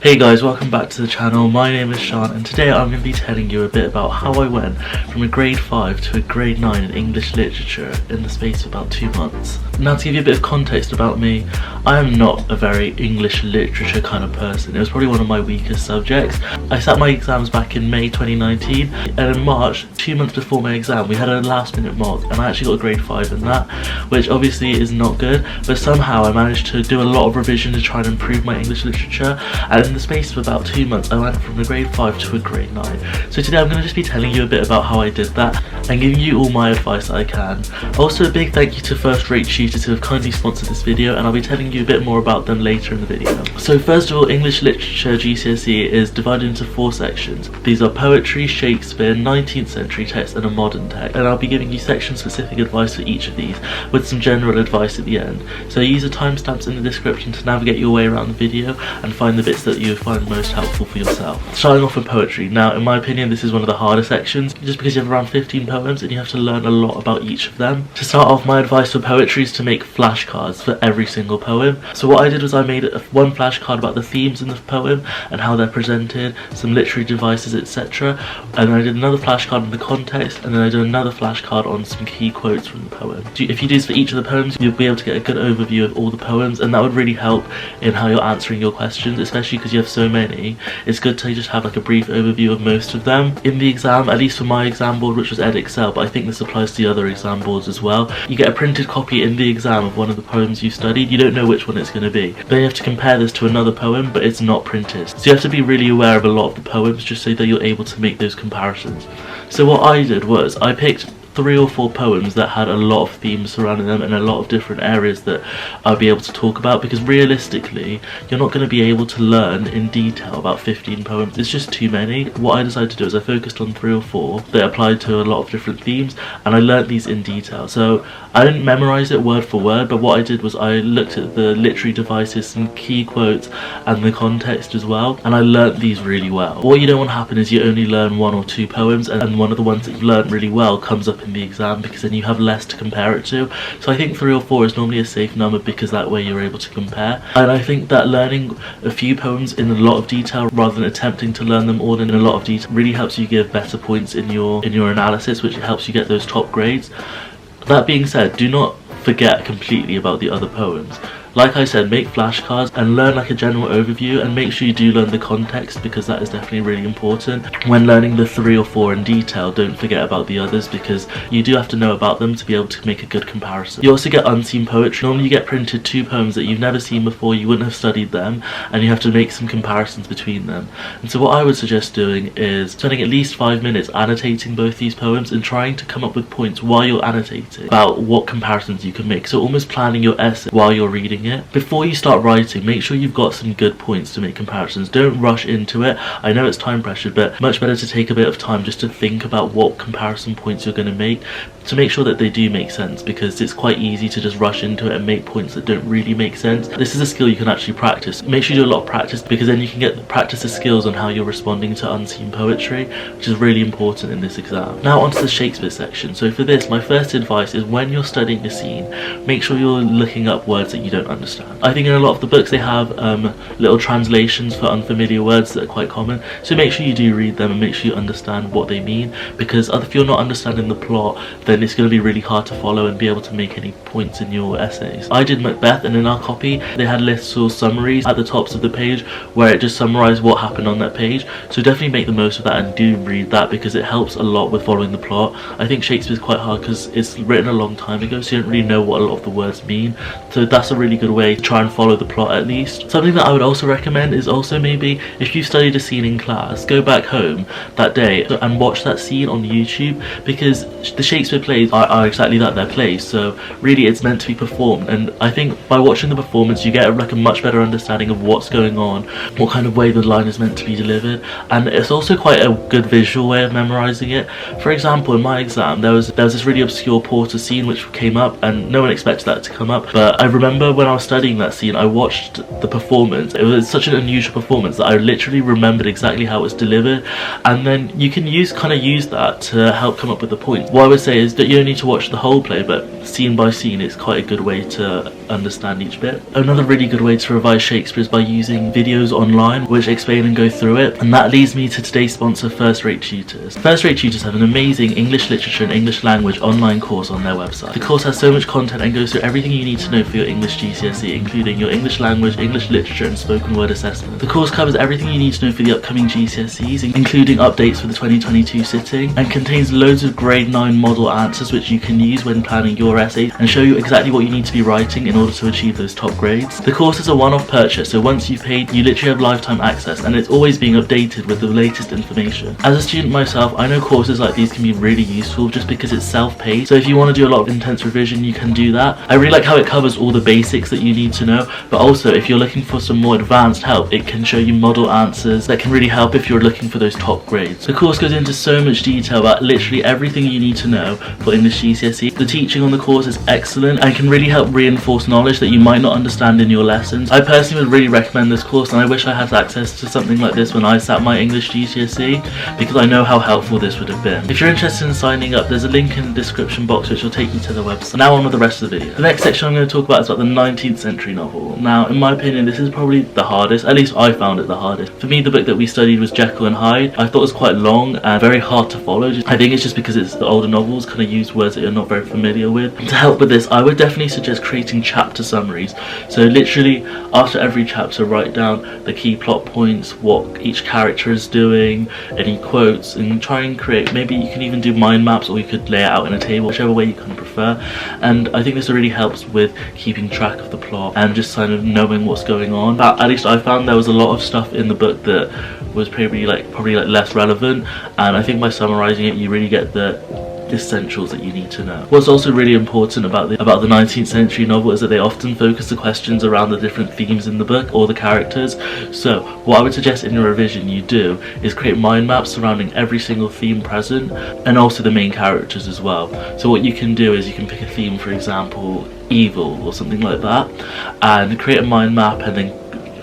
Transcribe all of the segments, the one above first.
Hey guys, welcome back to the channel. My name is Sean and today I'm going to be telling you a bit about how I went from a grade 5 to a grade 9 in English literature in the space of about 2 months. Now, to give you a bit of context about me, I am not a very English literature kind of person. It was probably one of my weakest subjects. I sat my exams back in May 2019 and in March, 2 months before my exam, we had a last minute mock and I actually got a grade 5 in that, which obviously is not good, but somehow I managed to do a lot of revision to try and improve my English literature, and in the space of about 2 months I went from a grade 5 to a grade 9. So today I'm going to just be telling you a bit about how I did that and giving you all my advice that I can. Also, a big thank you to Rate Tutors who have kindly sponsored this video, and I'll be telling you a bit more about them later in the video. So first of all, English literature GCSE is divided into 4 sections. These are poetry, Shakespeare, 19th century text and a modern text, and I'll be giving you section specific advice for each of these with some general advice at the end. So use the timestamps in the description to navigate your way around the video and find the bits that you find most helpful for yourself. Starting off with poetry. Now, in my opinion, this is one of the harder sections just because you have around 15 poems and you have to learn a lot about each of them. To start off, my advice for poetry is to make flashcards for every single poem. So what I did was I made one flashcard about the themes in the poem and how they're presented, some literary devices, etc. And then I did another flashcard on the context, and then I did another flashcard on some key quotes from the poem. If you do this for each of the poems, you'll be able to get a good overview of all the poems, and that would really help in how you're answering your questions, especially because you have so many. It's good to just have like a brief overview of most of them. In the exam, at least for my exam board, which was Edexcel, but I think this applies to the other exam boards as well, you get a printed copy in the exam of one of the poems you studied. You don't know which one it's going to be. Then you have to compare this to another poem, but it's not printed. So you have to be really aware of a lot of the poems just so that you're able to make those comparisons. So what I did was I picked 3 or 4 poems that had a lot of themes surrounding them and a lot of different areas that I'll be able to talk about, because realistically you're not going to be able to learn in detail about 15 poems. It's just too many. What I decided to do is I focused on 3 or 4 that applied to a lot of different themes, and I learnt these in detail. So I didn't memorize it word for word, but what I did was I looked at the literary devices, some key quotes and the context as well, and I learnt these really well. What you don't want to happen is you only learn 1 or 2 poems and one of the ones that you've learnt really well comes up in the exam, because then you have less to compare it to. So I think 3 or 4 is normally a safe number, because that way you're able to compare. And I think that learning a few poems in a lot of detail rather than attempting to learn them all in a lot of detail really helps you give better points in your analysis, which helps you get those top grades. That being said, do not forget completely about the other poems. Like I said, make flashcards and learn like a general overview, and make sure you do learn the context, because that is definitely really important. When learning the 3 or 4 in detail, don't forget about the others, because you do have to know about them to be able to make a good comparison. You also get unseen poetry. Normally you get printed 2 poems that you've never seen before, you wouldn't have studied them, and you have to make some comparisons between them. And so what I would suggest doing is spending at least 5 minutes annotating both these poems and trying to come up with points while you're annotating about what comparisons you can make. So almost planning your essay while you're reading it. Before you start writing, make sure you've got some good points to make comparisons. Don't rush into it. I know it's time pressured, but much better to take a bit of time just to think about what comparison points you're going to make sure that they do make sense, because it's quite easy to just rush into it and make points that don't really make sense. This is a skill you can actually practice. Make sure you do a lot of practice, because then you can practice the skills on how you're responding to unseen poetry, which is really important in this exam. Now onto the Shakespeare section. So for this, my first advice is when you're studying a scene, make sure you're looking up words that you don't understand. I think in a lot of the books they have little translations for unfamiliar words that are quite common, so make sure you do read them and make sure you understand what they mean, because if you're not understanding the plot, then it's going to be really hard to follow and be able to make any points in your essays. I did Macbeth, and in our copy they had lists or summaries at the tops of the page where it just summarized what happened on that page. So definitely make the most of that and do read that, because it helps a lot with following the plot. I think Shakespeare's quite hard because it's written a long time ago, so you don't really know what a lot of the words mean. So that's a really good way to try and follow the plot at least. Something that I would also recommend is also maybe if you studied a scene in class, go back home that day and watch that scene on YouTube, because the Shakespeare plays are exactly that, they're plays, so really it's meant to be performed, and I think by watching the performance you get like a much better understanding of what's going on, what kind of way the line is meant to be delivered, and it's also quite a good visual way of memorizing it. For example, in my exam there was this really obscure Porter scene which came up, and no one expected that to come up, but I remember when when I was studying that scene, I watched the performance. It was such an unusual performance that I literally remembered exactly how it was delivered, and then you can use that to help come up with the point. What I would say is that you don't need to watch the whole play, but scene by scene it's quite a good way to understand each bit. Another really good way to revise Shakespeare is by using videos online which explain and go through it, and that leads me to today's sponsor, First Rate Tutors. First Rate Tutors have an amazing English literature and English language online course on their website. The course has so much content and goes through everything you need to know for your English GCSE, including your English language, English literature and spoken word assessment. The course covers everything you need to know for the upcoming GCSEs, including updates for the 2022 sitting, and contains loads of grade 9 model answers which you can use when planning your essays and show you exactly what you need to be writing in order to achieve those top grades. The course is a one-off purchase, so once you've paid, you literally have lifetime access, and it's always being updated with the latest information. As a student myself, I know courses like these can be really useful just because it's self-paced, so if you want to do a lot of intense revision, you can do that. I really like how it covers all the basics that you need to know, but also if you're looking for some more advanced help, it can show you model answers that can really help if you're looking for those top grades. The course goes into so much detail about literally everything you need to know for English GCSE. The teaching on the course is excellent and can really help reinforce knowledge that you might not understand in your lessons. I personally would really recommend this course, and I wish I had access to something like this when I sat my English GCSE, because I know how helpful this would have been. If you're interested in signing up, there's a link in the description box which will take you to the website. Now on with the rest of the video. The next section I'm going to talk about is about the 19th century novel. Now, in my opinion, this is probably the hardest, at least I found it the hardest. For me, the book that we studied was Jekyll and Hyde. I thought it was quite long and very hard to follow. I think it's just because it's the older novels, kind of use words that you're not very familiar with. To help with this, I would definitely suggest creating chapter summaries. So literally, after every chapter, write down the key plot points, what each character is doing, any quotes, and try and create, maybe you can even do mind maps, or you could lay it out in a table, whichever way you kind of prefer. And I think this really helps with keeping track of the plot and just kind of knowing what's going on. At least I found there was a lot of stuff in the book that was probably less relevant, and I think by summarizing it you really get the essentials that you need to know. What's also really important about the 19th century novel is that they often focus the questions around the different themes in the book or the characters. So what I would suggest in your revision you do is create mind maps surrounding every single theme present, and also the main characters as well. So what you can do is you can pick a theme, for example evil or something like that, and create a mind map and then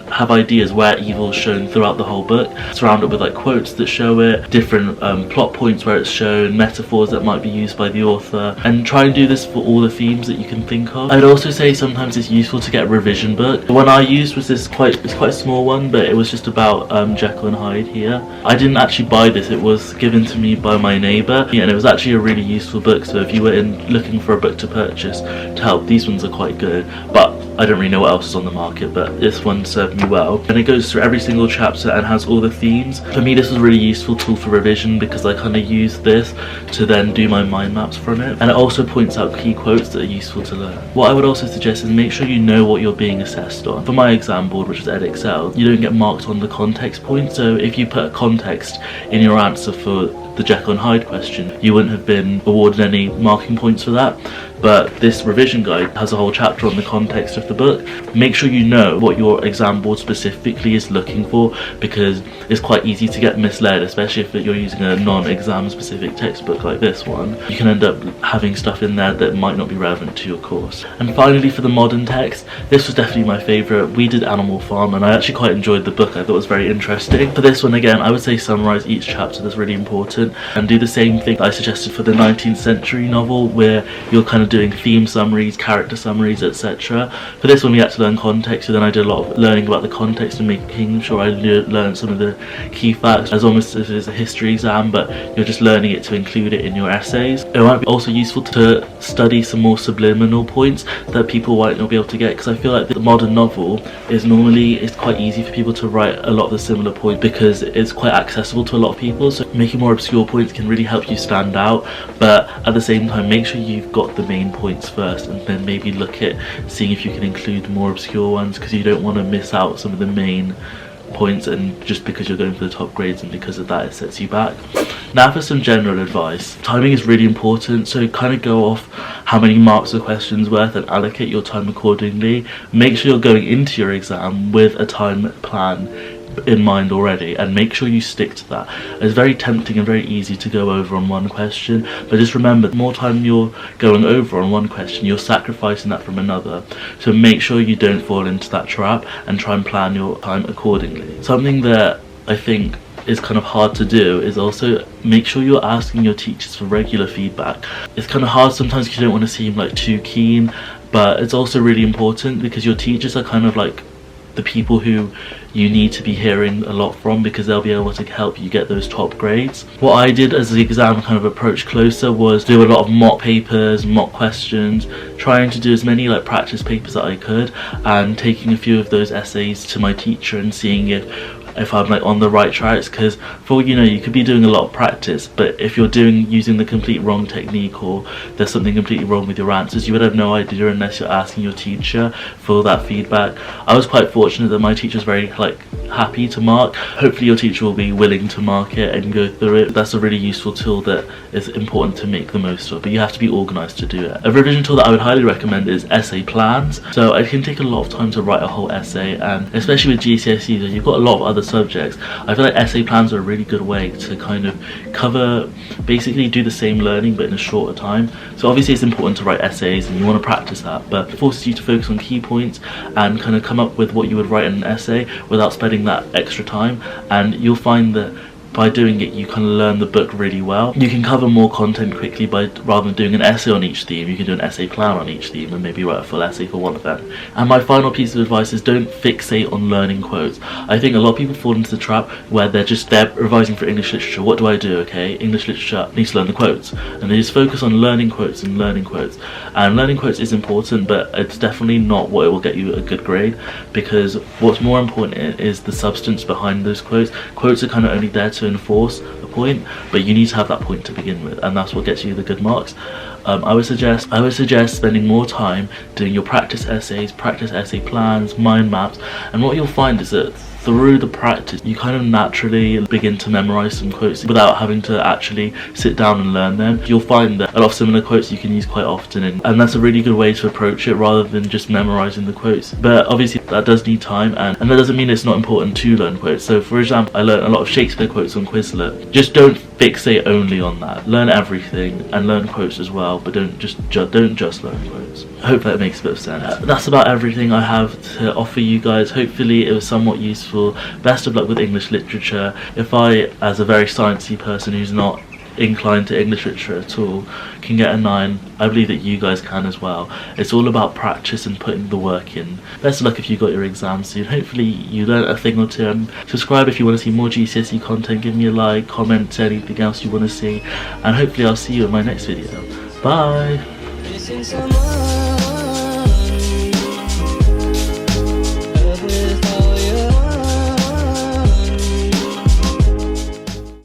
have ideas where evil is shown throughout the whole book, surround it with like quotes that show it, different plot points where it's shown, metaphors that might be used by the author, and try and do this for all the themes that you can think of. I'd also say sometimes it's useful to get a revision book. The one I used was it's quite a small one, but it was just about Jekyll and Hyde here. I didn't actually buy this, it was given to me by my neighbour, and it was actually a really useful book, so if you were looking for a book to purchase to help, these ones are quite good. But I don't really know what else is on the market, but this one served me well. And it goes through every single chapter and has all the themes. For me, this was a really useful tool for revision because I kind of used this to then do my mind maps from it. And it also points out key quotes that are useful to learn. What I would also suggest is make sure you know what you're being assessed on. For my exam board, which was Edexcel, you don't get marked on the context point. So if you put a context in your answer for the Jekyll and Hyde question, you wouldn't have been awarded any marking points for that. But this revision guide has a whole chapter on the context of the book. Make sure you know what your exam board specifically is looking for, because it's quite easy to get misled, especially if you're using a non-exam specific textbook like this one. You can end up having stuff in there that might not be relevant to your course. And finally, for the modern text, this was definitely my favourite. We did Animal Farm and I actually quite enjoyed the book. I thought it was very interesting. For this one, again, I would say summarise each chapter. That's really important, and do the same thing that I suggested for the 19th century novel, where you're kind of doing theme summaries, character summaries, etc. For this one we had to learn context, so then I did a lot of learning about the context and making sure I learned some of the key facts, as almost as it is a history exam, but you're just learning it to include it in your essays. It might be also useful to study some more subliminal points that people might not be able to get, because I feel like the modern novel is it's quite easy for people to write a lot of the similar points because it's quite accessible to a lot of people, so making more obscure points can really help you stand out. But at the same time, make sure you've got the main points first, and then maybe look at seeing if you can include more obscure ones, because you don't want to miss out some of the main points, and just because you're going for the top grades and because of that it sets you back. Now for some general advice. Timing is really important, so kind of go off how many marks the question's worth and allocate your time accordingly. Make sure you're going into your exam with a time plan in mind already, and make sure you stick to that. It's very tempting and very easy to go over on one question, but just remember, the more time you're going over on one question, you're sacrificing that from another. So make sure you don't fall into that trap and try and plan your time accordingly. Something that I think is kind of hard to do is also make sure you're asking your teachers for regular feedback. It's kind of hard sometimes because you don't want to seem like too keen, but it's also really important because your teachers are kind of like the people who you need to be hearing a lot from, because they'll be able to help you get those top grades. What I did as the exam kind of approached closer was do a lot of mock papers, mock questions, trying to do as many like practice papers that I could, and taking a few of those essays to my teacher and seeing if I'm like on the right tracks, because for all you know, you could be doing a lot of practice, but if you're using the complete wrong technique, or there's something completely wrong with your answers, you would have no idea unless you're asking your teacher for that feedback. I was quite fortunate that my teacher was very like happy to mark. Hopefully your teacher will be willing to mark it and go through it. That's a really useful tool that is important to make the most of, but you have to be organised to do it. A revision tool that I would highly recommend is essay plans. So it can take a lot of time to write a whole essay, and especially with GCSEs, you've got a lot of other subjects. I feel like essay plans are a really good way to kind of cover, basically do the same learning but in a shorter time. So obviously it's important to write essays and you want to practice that, but it forces you to focus on key points and kind of come up with what you would write in an essay without spending that extra time, and you'll find that by doing it you kind of learn the book really well. You can cover more content quickly by, rather than doing an essay on each theme, you can do an essay plan on each theme and maybe write a full essay for one of them. And my final piece of advice is don't fixate on learning quotes. I think a lot of people fall into the trap where they're revising for English literature. What do? Okay, English literature, needs to learn the quotes, and they just focus on learning quotes and learning quotes. And learning quotes is important, but it's definitely not what it will get you a good grade, because what's more important is the substance behind those quotes. Quotes are kind of only there to enforce a point, but you need to have that point to begin with, and that's what gets you the good marks. I would suggest spending more time doing your practice essays, practice essay plans, mind maps, and what you'll find is that through the practice you kind of naturally begin to memorize some quotes without having to actually sit down and learn them. You'll find that a lot of similar quotes you can use quite often, and that's a really good way to approach it rather than just memorizing the quotes. But obviously that does need time, and that doesn't mean it's not important to learn quotes. So for example, I learned a lot of Shakespeare quotes on Quizlet. Just don't fixate only on that. Learn everything and learn quotes as well, but don't just learn quotes. I hope that makes a bit of sense. That's about everything I have to offer you guys. Hopefully it was somewhat useful. Best of luck with English literature. If I, as a very sciencey person who's not inclined to English literature at all, can get a 9, I believe that you guys can as well. It's all about practice and putting the work in. Best of luck if you got your exam soon. Hopefully you learned a thing or two, and subscribe if you want to see more GCSE content. Give me a like, comment anything else you want to see, and hopefully I'll see you in my next video. Bye!